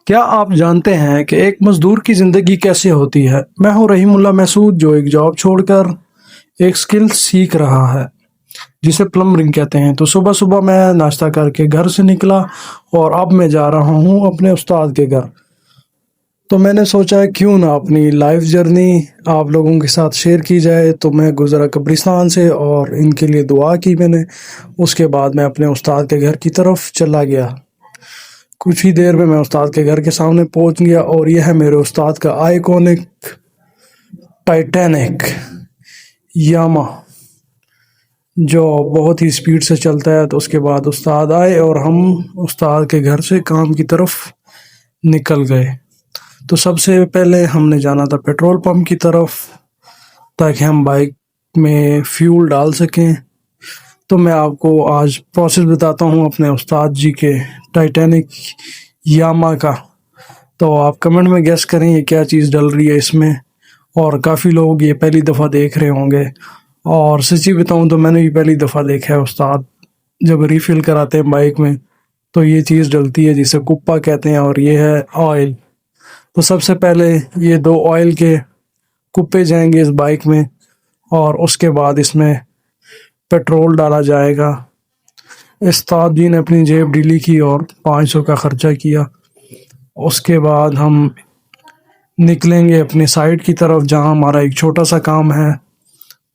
کیا آپ جانتے ہیں کہ ایک مزدور کی زندگی کیسے ہوتی ہے؟ میں ہوں رحیم اللہ محسود جو ایک جاب چھوڑ کر ایک سکل سیکھ رہا ہے جسے پلمبرنگ کہتے ہیں۔ تو صبح صبح میں ناشتہ کر کے گھر سے نکلا اور اب میں جا رہا ہوں اپنے استاد کے گھر۔ تو میں نے سوچا کیوں نہ اپنی لائف جرنی آپ لوگوں کے ساتھ شیئر کی جائے۔ تو میں گزرا قبرستان سے اور ان کے لیے دعا کی میں نے۔ اس کے بعد میں اپنے استاد کے گھر کی طرف چلا گیا۔ کچھ ہی دیر میں استاد کے گھر کے سامنے پہنچ گیا اور یہ ہے میرے استاد کا آئیکونک ٹائٹینک یاما جو بہت ہی سپیڈ سے چلتا ہے۔ تو اس کے بعد استاد آئے اور ہم استاد کے گھر سے کام کی طرف نکل گئے۔ تو سب سے پہلے ہم نے جانا تھا پیٹرول پمپ کی طرف تاکہ ہم بائک میں فیول ڈال سکیں۔ تو میں آپ کو آج پروسیس بتاتا ہوں اپنے استاد جی کے ٹائٹینک یاما کا۔ تو آپ کمنٹ میں گیس کریں یہ کیا چیز ڈل رہی ہے اس میں، اور کافی لوگ یہ پہلی دفعہ دیکھ رہے ہوں گے۔ اور سچی بتاؤں تو میں نے بھی پہلی دفعہ دیکھا ہے، استاد جب ریفل کراتے ہیں بائک میں تو یہ چیز ڈلتی ہے جسے کپا کہتے ہیں، اور یہ ہے آئل۔ تو سب سے پہلے یہ 2 آئل کے کپے جائیں گے اس بائک میں، اور اس کے بعد اس میں پیٹرول ڈالا جائے گا۔ استاد جی نے اپنی جیب ڈھیلی کی اور 500 کا خرچہ کیا۔ اس کے بعد ہم نکلیں گے اپنے سائٹ کی طرف جہاں ہمارا ایک چھوٹا سا کام ہے۔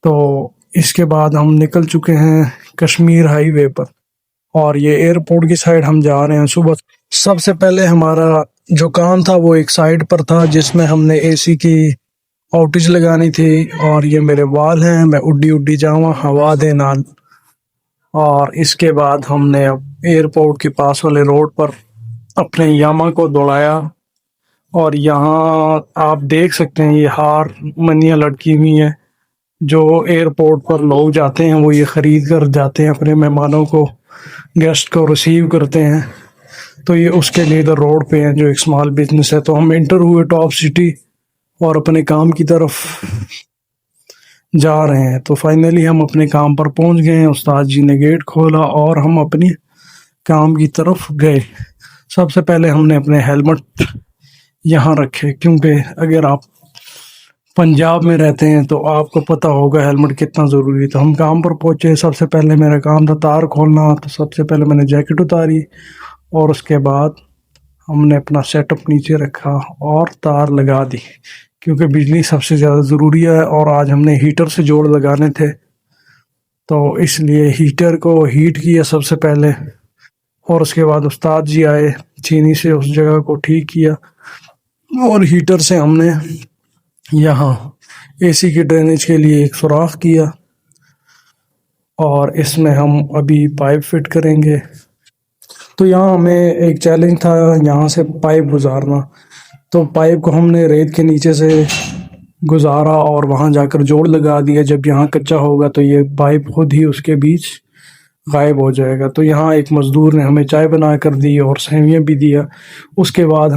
تو اس کے بعد ہم نکل چکے ہیں کشمیر ہائی وے پر، اور یہ ایئرپورٹ کی سائڈ ہم جا رہے ہیں صبح۔ سب سے پہلے ہمارا جو کام تھا وہ ایک سائٹ پر تھا جس میں ہم نے اے سی کی آؤٹیج لگانی تھی، اور یہ میرے وال ہیں، میں اڈی اڈی جاواں ہوا دے نال۔ اور اس کے بعد ہم نے اب ایئرپورٹ کے پاس والے روڈ پر اپنے یاما کو دوڑایا، اور یہاں آپ دیکھ سکتے ہیں یہ ہار منیاں لٹکی ہوئی ہیں جو ایئرپورٹ پر لوگ جاتے ہیں وہ یہ خرید کر جاتے ہیں، اپنے مہمانوں کو، گیسٹ کو ریسیو کرتے ہیں۔ تو یہ اس کے لیے ادھر روڈ پہ ہیں جو ایک اسمال بزنس ہے۔ تو ہم انٹر ہوئے ٹاپ سٹی اور اپنے کام کی طرف جا رہے ہیں۔ تو فائنلی ہم اپنے کام پر پہنچ گئے ہیں، استاد جی نے گیٹ کھولا اور ہم اپنی کام کی طرف گئے۔ سب سے پہلے ہم نے اپنے ہیلمٹ یہاں رکھے، کیونکہ اگر آپ پنجاب میں رہتے ہیں تو آپ کو پتہ ہوگا ہیلمٹ کتنا ضروری ہے۔ تو ہم کام پر پہنچے، سب سے پہلے میرا کام تھا تار کھولنا۔ تو سب سے پہلے میں نے جیکٹ اتاری، اور اس کے بعد ہم نے اپنا سیٹ اپ نیچے رکھا اور تار لگا دی، کیونکہ بجلی سب سے زیادہ ضروری ہے، اور آج ہم نے ہیٹر سے جوڑ لگانے تھے تو اس لیے ہیٹر کو ہیٹ کیا سب سے پہلے۔ اور اس کے بعد استاد جی آئے، چینی سے اس جگہ کو ٹھیک کیا، اور ہیٹر سے ہم نے یہاں اے سی کی ڈرینیج کے لیے ایک سوراخ کیا، اور اس میں ہم ابھی پائپ فٹ کریں گے۔ تو یہاں ہمیں ایک چیلنج تھا یہاں سے پائپ گزارنا۔ تو پائپ کو ہم نے ریت کے نیچے سے گزارا اور وہاں جا کر جوڑ لگا دیا۔ جب یہاں کچا ہوگا تو یہ پائپ خود ہی اس کے بیچ غائب ہو جائے گا۔ تو یہاں ایک مزدور نے ہمیں چائے بنا کر دی اور سیویاں بھی دیا۔ اس کے بعد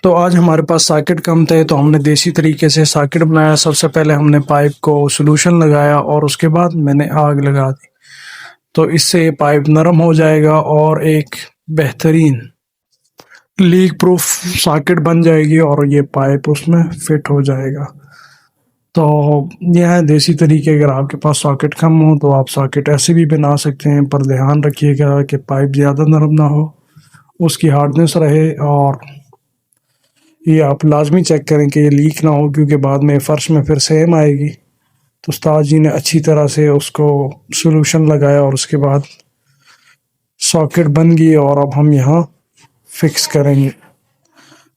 آج ہمارے پاس ساکٹ کم تھے، تو ہم نے دیسی طریقے سے ساکٹ بنایا۔ سب سے پہلے ہم نے پائپ کو سولوشن لگایا اور اس کے بعد میں نے آگ لگا دی۔ تو اس سے یہ پائپ نرم ہو جائے گا اور ایک بہترین لیک پروف ساکٹ بن جائے گی، اور یہ پائپ اس میں فٹ ہو جائے گا۔ تو یہ ہے دیسی طریقے۔ اگر آپ کے پاس ساکٹ کم ہو تو آپ ساکٹ ایسے بھی بنا سکتے ہیں، پر دھیان رکھیے گا کہ پائپ زیادہ نرم نہ ہو، اس کی ہارڈنس رہے، اور یہ آپ لازمی چیک کریں کہ یہ لیک نہ ہو، کیونکہ بعد میں فرش میں پھر سیم آئے گی۔ تو استاد جی نے اچھی طرح سے اس کو سولوشن لگایا، اور اس کے بعد ساکٹ بن گئی، اور اب ہم یہاں فکس کریں گے۔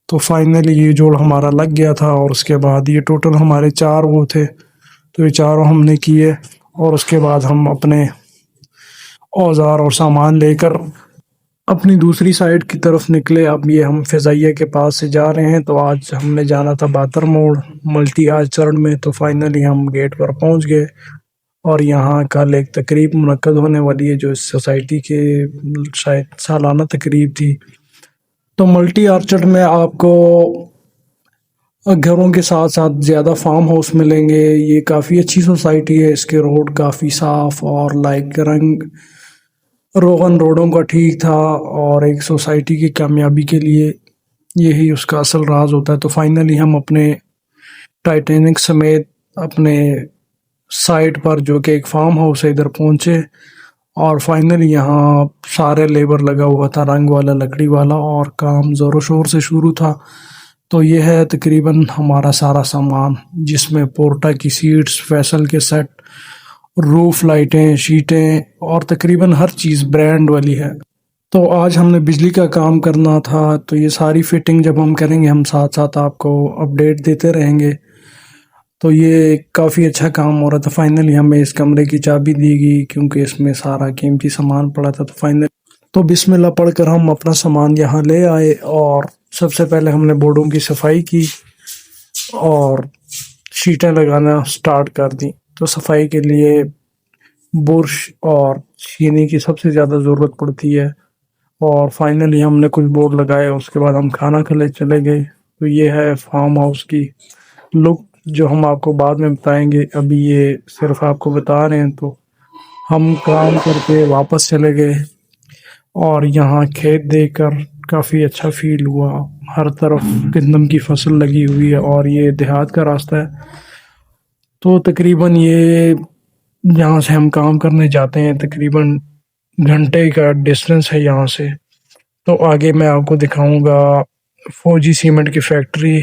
تو فائنلی یہ جوڑ ہمارا لگ گیا تھا، اور اس کے بعد یہ ٹوٹل ہمارے 4 وہ تھے، تو یہ چاروں ہم نے کیے، اور اس کے بعد ہم اپنے اوزار اور سامان لے کر اپنی دوسری سائڈ کی طرف نکلے۔ اب یہ ہم فضائیہ کے پاس سے جا رہے ہیں۔ تو آج ہم نے جانا تھا باتر موڑ ملٹی آج چرن میں۔ تو فائنلی ہم گیٹ پر پہنچ گئے، اور یہاں کل ایک تقریب منعقد ہونے والی ہے جو اس سوسائٹی کے شاید سالانہ تقریب تھی۔ تو ملٹی آرچرڈ میں آپ کو گھروں کے ساتھ ساتھ زیادہ فارم ہاؤس ملیں گے۔ یہ کافی اچھی سوسائٹی ہے، اس کے روڈ کافی صاف اور لائک رنگ روغن روڈوں کا ٹھیک تھا اور ایک سوسائٹی کی کامیابی کے لیے یہی اس کا اصل راز ہوتا ہے۔ تو فائنلی ہم اپنے ٹائٹینک سمیت اپنے سائٹ پر، جو کہ ایک فارم ہاؤس ہے، ادھر پہنچے، اور فائنلی یہاں سارے لیبر لگا ہوا تھا، رنگ والا، لکڑی والا، اور کام زور و شور سے شروع تھا۔ تو یہ ہے تقریباً ہمارا سارا سامان، جس میں پورٹا کی سیٹس، فیصل کے سیٹ، روف لائٹیں، شیٹیں، اور تقریباً ہر چیز برانڈ والی ہے۔ تو آج ہم نے بجلی کا کام کرنا تھا، تو یہ ساری فٹنگ جب ہم کریں گے، ہم ساتھ ساتھ آپ کو اپڈیٹ دیتے رہیں گے۔ تو یہ کافی اچھا کام ہو رہا تھا۔ فائنلی ہمیں اس کمرے کی چابی دی گئی، کیونکہ اس میں سارا قیمتی سامان پڑا تھا۔ تو بسم اللہ پڑھ کر ہم اپنا سامان یہاں لے آئے، اور سب سے پہلے ہم نے بورڈوں کی صفائی کی اور شیٹیں لگانا سٹارٹ کر دی۔ تو صفائی کے لیے برش اور چینی کی سب سے زیادہ ضرورت پڑتی ہے، اور فائنلی ہم نے کچھ بورڈ لگائے، اس کے بعد ہم کھانا کھلے چلے گئے۔ تو یہ ہے فارم ہاؤس کی لک، جو ہم آپ کو بعد میں بتائیں گے، ابھی یہ صرف آپ کو بتا رہے ہیں۔ تو ہم کام کر کے واپس چلے گئے، اور یہاں کھیت دیکھ کر کافی اچھا فیل ہوا۔ ہر طرف گندم کی فصل لگی ہوئی ہے، اور یہ دیہات کا راستہ ہے۔ تو تقریباً یہ جہاں سے ہم کام کرنے جاتے ہیں، تقریباً گھنٹے کا ڈسٹینس ہے یہاں سے۔ تو آگے میں آپ کو دکھاؤں گا فوجی سیمنٹ کی فیکٹری،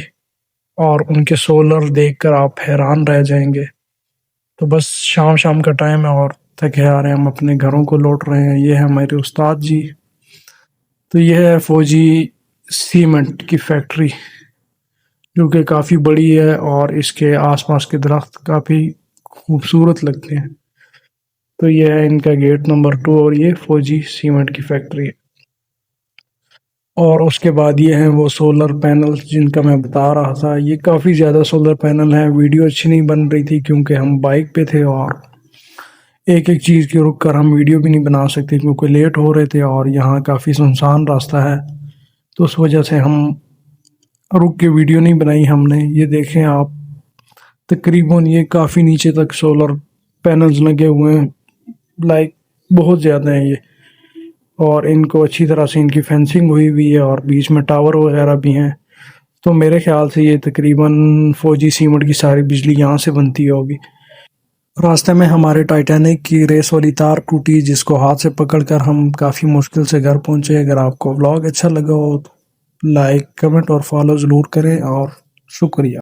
اور ان کے سولر دیکھ کر آپ حیران رہ جائیں گے۔ تو بس شام کا ٹائم ہے، اور تھکے آ رہے ہیں، ہم اپنے گھروں کو لوٹ رہے ہیں۔ یہ ہے ہمارے استاد جی۔ تو یہ ہے فوجی سیمنٹ کی فیکٹری، جو کہ کافی بڑی ہے، اور اس کے آس پاس کے درخت کافی خوبصورت لگتے ہیں۔ تو یہ ہے ان کا گیٹ نمبر 2، اور یہ فوجی سیمنٹ کی فیکٹری ہے۔ اور اس کے بعد یہ ہیں وہ سولر پینل جن کا میں بتا رہا تھا۔ یہ کافی زیادہ سولر پینل ہیں۔ ویڈیو اچھی نہیں بن رہی تھی، کیونکہ ہم بائک پہ تھے، اور ایک ایک چیز کی رک کر ہم ویڈیو بھی نہیں بنا سکتے، کیونکہ لیٹ ہو رہے تھے، اور یہاں کافی سنسان راستہ ہے۔ تو اس وجہ سے ہم رک کے ویڈیو نہیں بنائی ہم نے۔ یہ دیکھیں آپ، تقریباً یہ کافی نیچے تک سولر پینلز لگے ہوئے ہیں، لائک بہت زیادہ ہیں یہ، اور ان کو اچھی طرح سے ان کی فینسنگ ہوئی ہوئی ہے، اور بیچ میں ٹاور وغیرہ بھی ہیں۔ تو میرے خیال سے یہ تقریباً فوجی سیمنٹ کی ساری بجلی یہاں سے بنتی ہوگی۔ راستے میں ہمارے ٹائٹینک کی ریس والی تار ٹوٹی، جس کو ہاتھ سے پکڑ کر ہم کافی مشکل سے گھر پہنچے۔ اگر آپ کو ولاگ اچھا لگا ہو تو لائک، کمنٹ اور فالو ضرور کریں، اور شکریہ۔